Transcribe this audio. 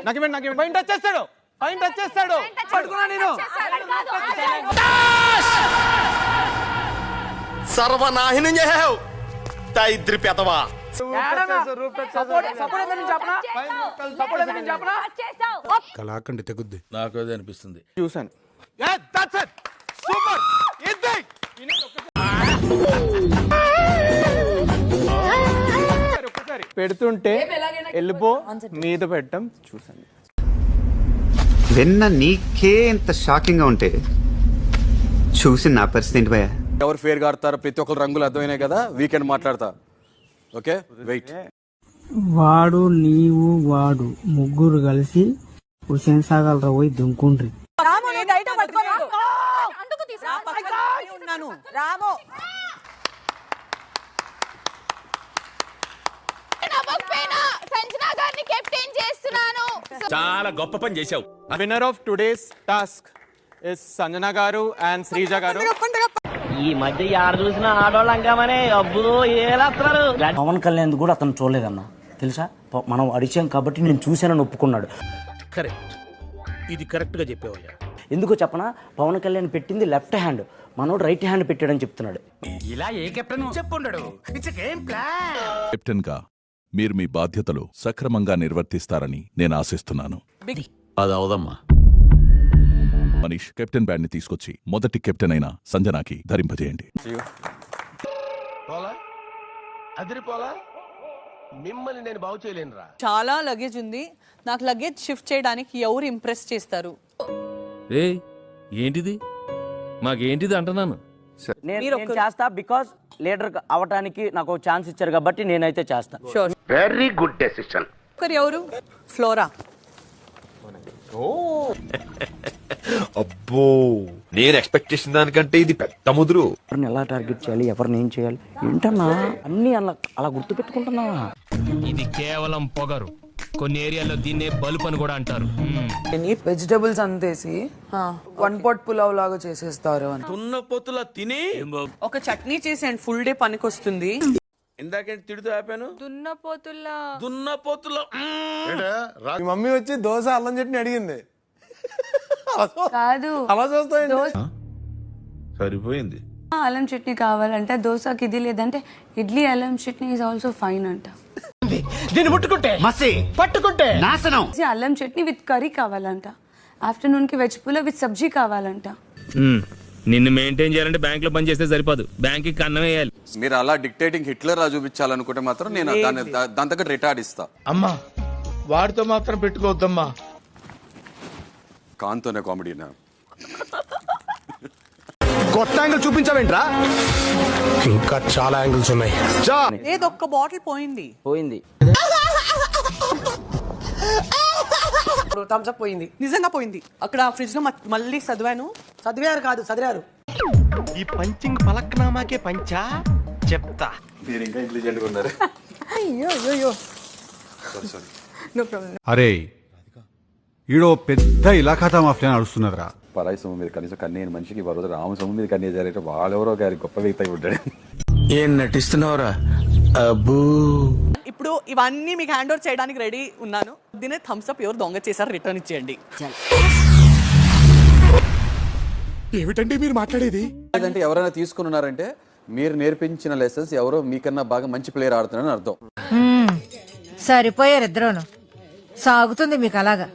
నాకు పైన టచ్ చేస్తాడు పట్టుకున్నా నేను సర్వనాహిని చేసావు దరిద్రి పెదవా కళాకండి తెగుద్ది. నాకు అదే అనిపిస్తుంది. చూసాను పెడుతుంటే వెళ్ళిపో మీద పెట్టడం చూసాను. విన్న నీకే ఇంత షాకింగ్ గా ఉంటే చూసి నా పరిస్థితి ఏంటి భయ్యా? ఎవరు ఫేర్ ఆడతారో ప్రతి ఒక్కరు రంగులు అర్థమైనాయి కదా. వీకెండ్ మాట్లాడతా. Okay wait. వాడు నీవు వాడు ముగ్గురు కలిసి హుసేన్ సాగర్ లో పోయి దుంకుండ్రి. చాలా గొప్ప పని చేశావు. Winner of today's task is Sanjana గారు అండ్ శ్రీజ గారు. ఈ మధ్య యారు చూసిన ఆడోళ్ళంగామనే అబ్బుదో ఏలాస్తున్నారు. పవన్ కళ్యాణ్ కూడా అతను చూడలేదన్నా తెలుసా. మనం అడిచాం కాబట్టి నేను చూశానని ఒప్పుకున్నాడు. కరెక్ట్, ఇది కరెక్ట్ గా చెప్పావయ్యా. ఎందుకో చెప్పనా, పవన్ కళ్యాణ్ పెట్టింది లెఫ్ట్ హ్యాండ్, మనోడు రైట్ హ్యాండ్ పెట్టాడని చెప్తున్నాడు. ఇలా ఏ కెప్టెన్ చెప్పుండడు. It's game plan. కెప్టెన్ గా మీరు మీ బాధ్యతలు సక్రమంగా నిర్వర్తిస్తారని నేను ఆశిస్తున్నాను. అది అవదమ్మా. మనీష్, కెప్టెన్ బ్యాడ్ ని తీసుకొచ్చి మొదటి కెప్టెన్ అయిన సంజనాకి ధరింపజేయండి. మిమ్మల్ని నేను బాగు చేయలేనురా. చాలా లగేజ్ ఉంది, నాకు లగేజ్ షిఫ్ట్ చేయడానికి ఎవరు ఇంప్రెస్ చేస్తారు? ఏంటిది మాకేంటిది అంటున్నాను. నేను చేస్తా, బికాస్ లీడర్ అవటానికి నాకు ఛాన్స్ ఇచ్చారు కాబట్టి నేనైతే చేస్తా. Very good decision. ఎవరు? ఫ్లోరా. అబ్బో, నేను ఎక్స్పెక్ట్ చేసిన దానికంటే ఇది పెద్ద ముదురు. ఎవరిని ఎలా టార్గెట్ చేయాలి, ఎవరిని ఏం చేయాలి ఏంటన్నా అన్ని అలా గుర్తు పెట్టుకుంటున్నా. ఇది కేవలం పొగరు. కొన్ని ఏరియాలో దీన్నే బల్బ్ అని కూడా అంటారు. వెజిటబుల్స్ అంతేసి వన్ పాట్ పులావ్ లాగా చేసేస్తారు అని. తున్న పొత్తుల తిని ఒక చట్నీ చేసేయండి, ఫుల్ డే పనికి వస్తుంది. ఇందాకేంటి తిడుతూ ఆపాను. దున్న పొత్తుల మమ్మీ వచ్చి దోశ అల్లం చట్నీ అడిగింది. కాదు, అలా చూస్తా సరిపోయింది. అల్లం చట్నీ కావాలంటే దోశకి ఇది లేదంటే ఇడ్లీ అల్లం చట్నీ ఇస్ ఆల్సో ఫైన్ అంట. దీన్ని పట్టుకుంటే నాశనం. అల్లం చట్నీ విత్ కర్రీ కావాలంట. ఆఫ్టర్నూన్ కి వెజ్ పులావ్ విత్ సబ్జీ కావాలంట. నిన్ను మెయింటైన్ చేయాలంటే బ్యాంక్ లో పని చేస్తే సరిపోదు, బ్యాంక్ కి అన్నం వేయాలి. మీరు అలా డిక్టేటింగ్ హిట్లర్ రా చూపించాలనుకుంటే మాత్రం నేను దాని దగ్గర రిటార్డ్ ఇస్తా. అమ్మా, వాడితో మాత్రం పెట్టుకోవద్దమ్మా. కాంతోనే కామెడీ. కొత్త యాంగిల్ చూపించావేంట్రా? ఇంకా చాలా యాంగిల్స్ ఉన్నాయి. ఏదో ఒక్క బాటిల్ పోయింది. థమ్స్ అప్ పోయింది, నిజంగా పోయింది. అక్కడ ఫ్రిడ్జ్ లో మళ్ళీ చదివారు. ఈ పంచింగ్ పలక్నామాకే పంచా చెప్తా. మీరు ఇంకా ఇంటెలిజెంట్ గా ఉన్నారు. అయ్యో నో ప్రాబ్లం. అరే ఈడో పెద్ద ఇలాఖాతా మాఫియా నడుస్తున్నదిరా. పరాయి సొమ్ము మీద కనీసం కన్నీని మనిషికి వరద రామ సొమ్ము మీద కన్నీ జరిగితే వాళ్ళెవరో గారి గొప్ప వ్యక్తి అయి ఉంటాడు. ఏం నటిస్తున్నావురా? అబ్బూ, ఇప్పుడు ఇవన్నీ మీకు హ్యాండ్ ఓవర్ చేయడానికి రెడీ ఉన్నాను. దీనే థమ్స్ అప్ ఎవరు దొంగ చేశారు రిటర్న్ ఇచ్చేయండి. ఏమిటండి మీరు మాట్లాడేది? లేదంటే ఎవరైనా తీసుకుని ఉన్నారంటే మీరు నేర్పించిన లెసన్స్ ఎవరో మీకన్నా బాగా మంచి ప్లేయర్ ఆడుతున్నారని అర్థం. సరిపోయారు ఇద్దరును. సాగుతుంది మీకు అలాగా.